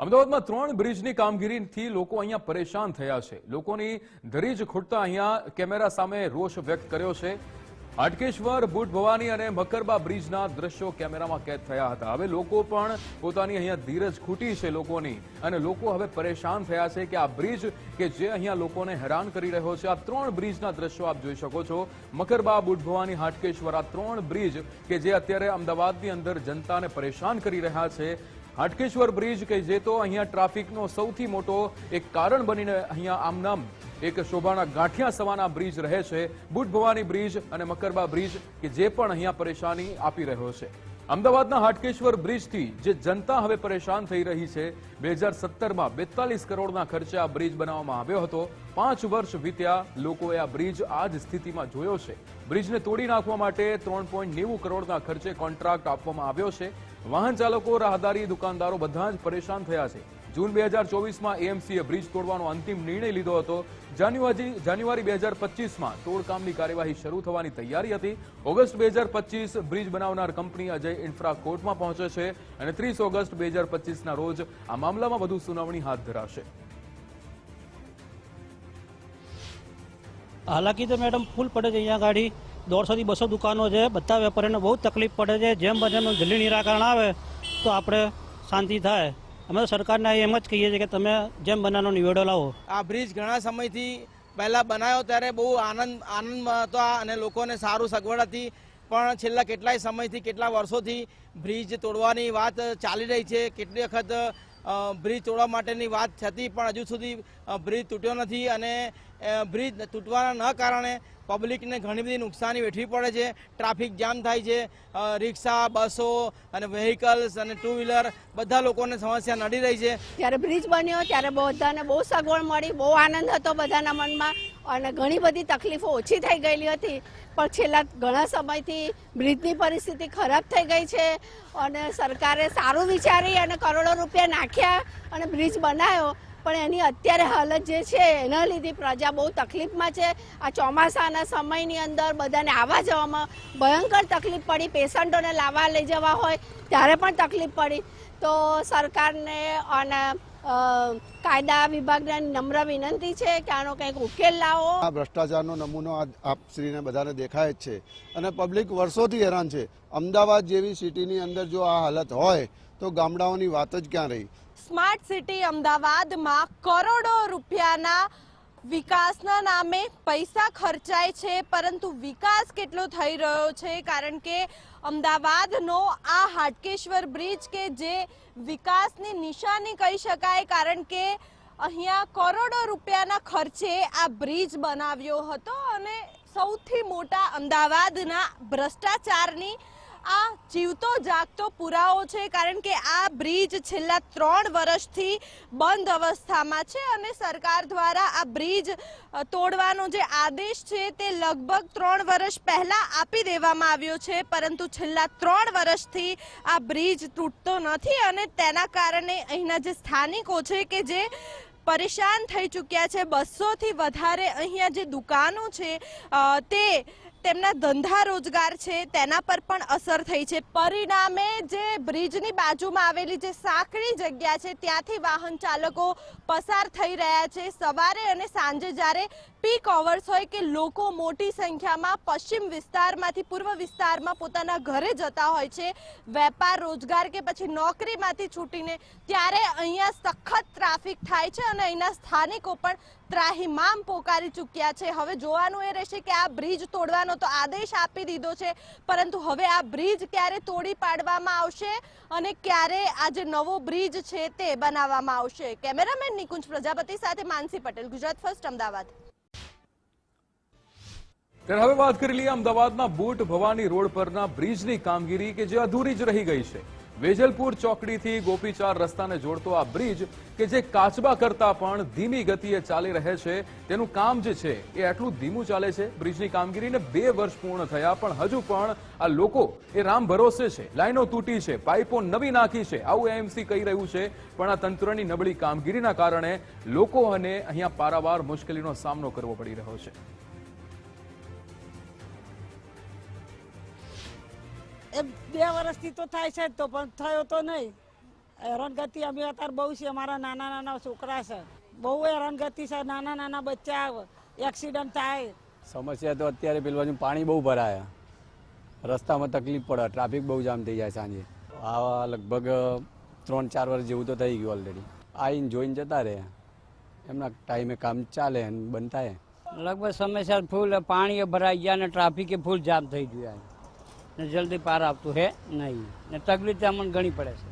અમદાવાદમાં 3 બ્રિજની કામગીરીથી લોકો અહીંયા પરેશાન થયા છે। લોકોની ધરીજ ખૂટતા અહીંયા કેમેરા સામે રોષ વ્યક્ત કર્યો છે। હાટકેશ્વર, બુટ ભવાની અને મકરબા બ્રિજના દ્રશ્યો કેમેરામાં કેદ થયા હતા। હવે લોકો પણ પોતાની અહીંયા ધીરજ ખૂટી છે લોકોની, અને લોકો હવે પરેશાન થયા છે કે આ બ્રિજ કે જે અહીંયા લોકોને હેરાન કરી રહ્યો છે, આ 3 બ્રિજના દ્રશ્યો આપ જોઈ શકો છો। મકરબા, બુટ ભવાની, હાટકેશ્વર, આ 3 બ્રિજ કે જે અત્યારે અમદાવાદની અંદર જનતાને પરેશાન કરી રહ્યા છે। હાટકેશ્વર બ્રિજ કે જે તો અહીંયા ટ્રાફિકનો સૌથી મોટો એક કારણ બનીને અહીંયા આમનામ એક શોભાના ગાંઠિયા સવાના બ્રિજ રહે છે। બુટ ભવાની બ્રિજ અને મકરબા બ્રિજ કે જે પણ અહીંયા પરેશાની આપી રહ્યો છે। અમદાવાદના હાટકેશ્વર બ્રિજથી જે જનતા હવે પરેશાન થઈ રહી છે, 2017માં 42 કરોડના ખર્ચે આ બ્રિજ બનાવવામાં આવ્યો હતો। 5 વર્ષ વીત્યા, લોકોએ આ બ્રિજ આ જ સ્થિતિમાં જોયો છે। બ્રિજને તોડી નાખવા માટે 3.90 કરોડના ખર્ચે કોન્ટ્રાક્ટ આપવામાં આવ્યો છે। વાહન ચાલકો, રાહદારી, દુકાનદારો બધા જ પરેશાન થયા છે। જૂન 2024માં એએમસીએ બ્રિજ તોડવાનો અંતિમ નિર્ણય લીધો હતો। જાન્યુઆરી 2025માં તોડકામની કાર્યવાહી શરૂ થવાની તૈયારી હતી। ઓગસ્ટ 2025 બ્રિજ બનાવનાર કંપની અજય ઇન્ફ્રા કોર્ટમાં પહોંચે છે અને 30 ઓગસ્ટ 2025ના રોજ આ મામલામાં વધુ સુનાવણી હાથ ધરાશે। हालांकि तो मैडम फूल पड़े है अँ गाड़ी 150 થી 200 दुकानों है। बधा वेपारी ने बहुत तकलीफ पड़े है। जेम बने जल्दी निराकरण आए तो आपणे शांति थाय। अमे तो सरकार ने एम ज कहीए छीए के तमे जेम बनानो निवेडो लावो। आ ब्रिज घणा समयथी पहला बनाव्यो त्यारे बहु आनंद हतो अने लोकोने सारू सगवड हती, पण छेल्ला કેટલાય સમયથી કેટલા વર્ષોથી બ્રિજ તોડવાની વાત ચાલી રહી છે। કેટલી વખત બ્રિજ તોડવા માટેની વાત થતી, પણ હજુ સુધી બ્રિજ તૂટ્યો નથી અને બ્રિજ તૂટવાના ન કારણે પબ્લિકને ઘણી બધી નુકસાની વેઠવી પડે છે। ટ્રાફિક જામ થાય છે। રિક્ષા, બસો અને વ્હીકલ્સ અને ટુ વ્હીલર બધા લોકોને સમસ્યા નડી રહી છે। ત્યારે બ્રિજ બન્યો ત્યારે બધાને બહુ સગવડ મળી, બહુ આનંદ હતો બધાના મનમાં અને ઘણી બધી તકલીફો ઓછી થઈ ગયેલી હતી। પણ છેલ્લા ઘણા સમયથી બ્રિજની પરિસ્થિતિ ખરાબ થઈ ગઈ છે અને સરકારે સારું વિચારી અને કરોડો રૂપિયા નાખ્યા અને બ્રિજ બનાવ્યો, પણ એની અત્યારે હાલત જે છે એના લીધે પ્રજા બહુ તકલીફમાં છે। આ ચોમાસાના સમયની અંદર બધાને આવવા જવામાં ભયંકર તકલીફ પડી। પેશન્ટોને લાવવા લઈ જવા હોય ત્યારે પણ તકલીફ પડી। તો સરકારને અને કાયદા વિભાગને નમ્ર વિનંતી છે કે આનો કંઈક ઉકેલ લાવો। આ ભ્રષ્ટાચારનો નમૂનો આપશ્રીને બધાને દેખાય જ છે અને પબ્લિક વર્ષોથી હેરાન છે। અમદાવાદ જેવી સિટીની અંદર જો આ હાલત હોય તો ગામડાઓની વાત જ ક્યાં રહી। સ્માર્ટ સિટી અમદાવાદમાં કરોડો રૂપિયાના વિકાસના નામે પૈસા ખર્ચાય છે, પરંતુ વિકાસ કેટલો થઈ રહ્યો છે? કારણ કે અમદાવાદનો આ હાટકેશ્વર બ્રિજ કે જે વિકાસની નિશાની કહી શકાય, કારણ કે અહીંયા કરોડો રૂપિયાના ખર્ચે આ બ્રિજ બનાવ્યો હતો અને સૌથી મોટા અમદાવાદના ભ્રષ્ટાચારની આ જીવતો જાગતો પુરાવો છે। કારણ કે આ બ્રિજ છેલ્લા 3 વર્ષથી બંધ અવસ્થામાં છે અને સરકાર દ્વારા આ બ્રિજ તોડવાનો જે આદેશ છે તે લગભગ 3 વર્ષ પહેલા આપી દેવામાં આવ્યો છે, પરંતુ છેલ્લા 3 વર્ષથી આ બ્રિજ તૂટતો નથી અને તેના કારણે અહીંના જે સ્થાનિકો છે કે જે પરેશાન થઈ ચૂક્યા છે। 200 થી વધારે અહીંયા જે દુકાનો છે તેમના ધંધા રોજગાર છે તેના પર પણ અસર થઈ છે। પરિણામે જે બ્રિજની બાજુમાં આવેલી જે સાંકડી જગ્યા છે ત્યાંથી વાહન ચાલકો પસાર થઈ રહ્યા છે। સવારે અને સાંજે જ્યારે પીક અવર્સ હોય કે લોકો મોટી સંખ્યામાં પશ્ચિમ વિસ્તારમાંથી પૂર્વ વિસ્તારમાં પોતાના ઘરે જતા હોય છે વેપાર રોજગાર કે પછી નોકરીમાંથી છૂટીને, ત્યારે અહીંયા સખત ટ્રાફિક થાય છે અને અહીંના સ્થાનિકો પણ ત્રાહિમામ પોકારી ચૂક્યા છે। હવે જોવાનું એ રહેશે કે આ બ્રિજ તોડવાનો તો આદેશ આપી દીધો છે, પરંતુ હવે આ બ્રિજ ક્યારે તોડી પાડવામાં આવશે અને ક્યારે આ જે નવો બ્રિજ છે તે બનાવવામાં આવશે। કેમેરામેન નિકુંજ પ્રજાપતિ સાથે માનસી પટેલ, ગુજરાત ફર્સ્ટ, અમદાવાદ। ત્યારે હવે વાત કરી લઈએ અમદાવાદના બુટ ભવાની રોડ પરના બ્રિજની કામગીરી કે જે અધૂરી જ રહી ગઈ છે। વેજલપુર ચોકડીથી ગોપીચાર રસ્તાને જોડતો આ બ્રિજ કે જે કાચબા કરતા પણ ધીમી ગતિએ ચાલી રહે છે, તેનું કામ જે છે એ આટલું ધીમું ચાલે છે। બ્રિજની કામગીરીને 2 વર્ષ પૂર્ણ થયા, પણ હજુ પણ આ લોકો એ રામ ભરોસે છે। લાઈનો તૂટી છે, પાઇપો નવી નાખી છે, આવું એએમસી કહી રહ્યું છે, પણ આ તંત્રની નબળી કામગીરીના કારણે લોકોને અહીંયા પારાવાર મુશ્કેલીનો સામનો કરવો પડી રહ્યો છે। 2 વર્ષથી તો થાય છે તો પણ થયો તો નહીં। હેરાનગતિ અમે અત્યારે બહુ છે, અમારા નાના નાના છોકરા છે, બહુ હેરાનગતિ છે, નાના નાના બચ્ચા આવે, એક્સિડન્ટ થાય. સમસ્યા તો અત્યારે પેલું બાજુ પાણી બહુ ભરાયા, રસ્તામાં તકલીફ પડે, ટ્રાફિક બહુ જામ થઈ જાય સાંજે. આવા લગભગ 3-4 વર્ષ જેવું તો થઈ ગયું ઓલરેડી. આવીને જોઈને જતા રહે, એમના ટાઈમે કામ ચાલે અને બંધ થાય. લગભગ સમયસર ફૂલ પાણી ભરાઈ ગયા અને ટ્રાફિકે ફૂલ જામ થઈ ગયું ને જલ્દી પાર આવતું હે નહીં ને તકલીફ અમને ઘણી પડે છે.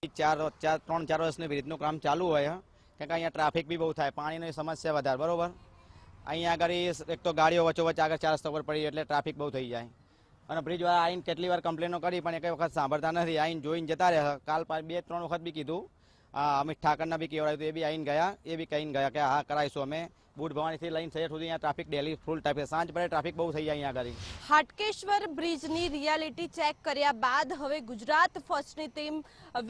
3-4 વર્ષની બ્રિજનું કામ ચાલુ હોય કે અહીંયા ટ્રાફિક બી બહુ થાય, પાણીની સમસ્યા વધારે, બરોબર. અહીંયા આગળ એક તો ગાડીઓ વચ્ચોવચ્ચ આગળ 4 રસ્તા પર પડી એટલે ટ્રાફિક બહુ થઈ જાય. અને બ્રિજવાળા આવીને કેટલી વાર કમ્પ્લેનો કરી પણ એક વખત સાંભળતા નથી, આવીને જોઈને જતા રહ્યા. કાલ 2-3 વખત બી કીધું, અમિત ઠાકરના બી કહેવાયું તો એ બી આવીને ગયા, એ બી કહીને ગયા કે હા કરાવીશું અમે. બુટ ભવાનીથી લઈને સૈયદ સુધી અહીંયા ટ્રાફિક ડેલી ફૂલ ટ્રાફિક, સાંજ પડે ટ્રાફિક બહુ થઈ જાય અહીંયા આગળ. હાટકેશ્વર બ્રિજની રિયાલિટી ચેક કર્યા બાદ હવે ગુજરાત ફર્સ્ટની ટીમ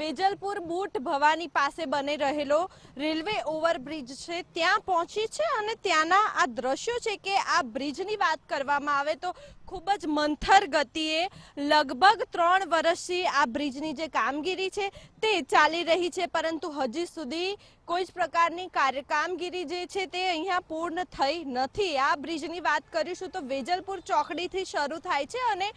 વેજલપુર બુટ ભવાની પાસે બની રહેલો રેલવે ઓવરબ્રિજ છે ત્યાં પહોંચી છે અને ત્યાંના આ દ્રશ્યો છે કે આ બ્રિજની વાત કરવામાં આવે તો ખૂબ જ મંથર ગતિએ લગભગ 3 વર્ષથી આ બ્રિજની જે કામગીરી છે તે ચાલી રહી છે, પરંતુ હજી સુધી કોઈ જ પ્રકારની કામગીરી જે છે તે અહીંયા પૂર્ણ થઈ નથી. આ બ્રિજની વાત કરીશું તો વેજલપુર ચોકડીથી શરૂ થાય છે અને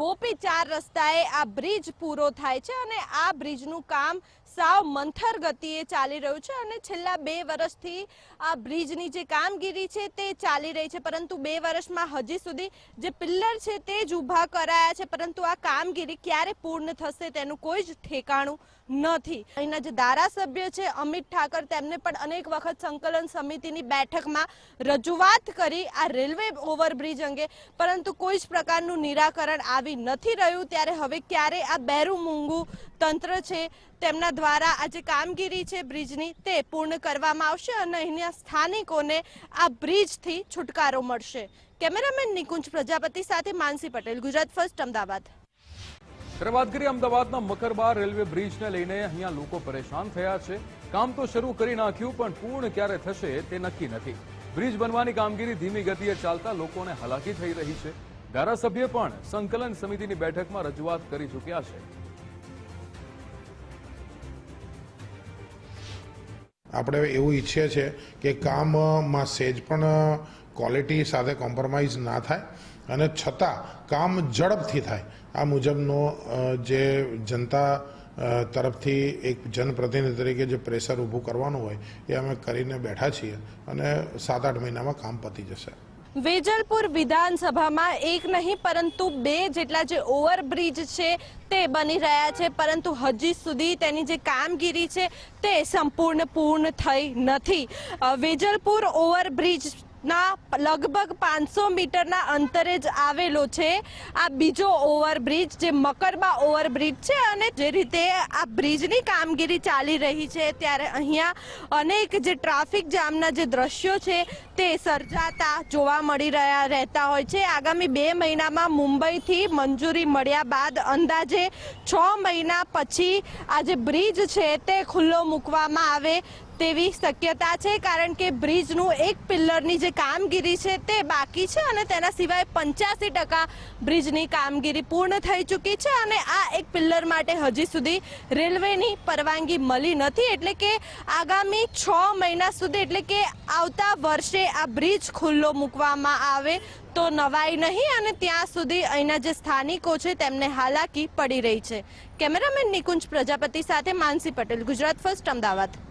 ગોપી 4 રસ્તાએ આ બ્રિજ પૂરો થાય છે અને આ બ્રિજનું કામ સાવ મંથર ગતિએ ચાલી રહ્યું છે અને છેલ્લા 2 વર્ષથી આ બ્રિજની જે કામગીરી છે તે ચાલી રહી છે, પરંતુ 2 વર્ષમાં હજી સુધી જે પિલ્લર છે તે જ ઊભા કરાયા છે, પરંતુ આ કામગીરી ક્યારે પૂર્ણ થશે તેનું કોઈ જ ઠેકાણું નથી. અહીંના જે ધારાસભ્ય છે અમિત ઠાકર, તેમને પણ અનેક વખત સંકલન સમિતિની બેઠકમાં રજૂઆત કરી આ રેલવે ઓવરબ્રિજ અંગે, પરંતુ કોઈ જ પ્રકારનું નિરાકરણ આવી નથી રહ્યું. ત્યારે હવે ક્યારે આ બેરું મૂંગું તંત્ર છે તેમના દ્વારા આ જે કામગીરી છે બ્રિજની તે પૂર્ણ કરવામાં આવશે અને અહીંના સ્થાનિકોને આ બ્રિજથી છુટકારો મળશે. કેમેરામેન નિકુંજ પ્રજાપતિ સાથે માનસી પટેલ, ગુજરાત ફર્સ્ટ, અમદાવાદ. ત્યારે વાત કરીએ અમદાવાદના મકરબા રેલવે બ્રિજને લઈને અહીંયા લોકો પરેશાન થયા છે. કામ તો શરૂ કરી નાખ્યું પણ પૂર્ણ ક્યારે થશે તે નક્કી નથી. બ્રિજ બનવાની કામગીરી ધીમી ગતિએ ચાલતા લોકોને હાલાકી થઈ રહી છે. ધારાસભ્ય પણ સંકલન સમિતિની બેઠકમાં રજૂઆત કરી ચૂક્યા છે. આપણે એવું ઈચ્છીએ છીએ કે કામમાં સહેજ પણ ક્વોલિટી સાથે કોમ્પ્રોમાઇઝ ના થાય અને છતાં કામ ઝડપથી થાય. આ મુજબનો જે જનતા તરફથી એક જનપ્રતિનિધિ તરીકે જે પ્રેશર ઊભું કરવાનું હોય એ અમે કરીને બેઠા છીએ અને 7-8 મહિનામાં કામ પતી જશે. વેજલપુર વિધાનસભામાં એક નહીં પરંતુ 2 જેટલા જે ઓવરબ્રિજ છે તે બની રહ્યા છે, પરંતુ હજી સુધી તેની જે કામગીરી છે તે સંપૂર્ણ પૂર્ણ થઈ નથી. વેજલપુર ઓવરબ્રિજ ના લગભગ 500 મીટરના અંતરે જ આવેલો છે આ બીજો ઓવરબ્રિજ જે મકરબા ઓવરબ્રિજ છે અને જે રીતે આ બ્રિજની કામગીરી ચાલી રહી છે ત્યારે અહીંયા અનેક જે ટ્રાફિક જામના જે દ્રશ્યો છે તે સર્જાતા જોવા મળી રહેતા હોય છે. આગામી 2 મહિનામાં મુંબઈથી મંજૂરી મળ્યા બાદ અંદાજે 6 મહિના પછી આ જે બ્રિજ છે તે ખુલ્લો મૂકવામાં આવે તેવી શક્યતા છે, કારણ કે બ્રિજનું એક પિલ્લરની જે કામગીરી છે તે બાકી છે અને તેના સિવાય 85% બ્રિજની કામગીરી પૂર્ણ થઈ ચૂકી છે અને આ એક પિલ્લર માટે હજી સુધી રેલવેની પરવાનગી મળી નથી. એટલે કે આગામી 6 મહિના સુધી એટલે કે આવતા વર્ષે આ બ્રિજ ખુલ્લો મૂકવામાં આવે તો નવાઈ નહીં અને ત્યાં સુધી અહીંના જે સ્થાનિકો છે તેમને હાલાકી પડી રહી છે. કેમેરામેન નિકુંજ પ્રજાપતિ સાથે માનસી પટેલ, ગુજરાત ફર્સ્ટ, અમદાવાદ.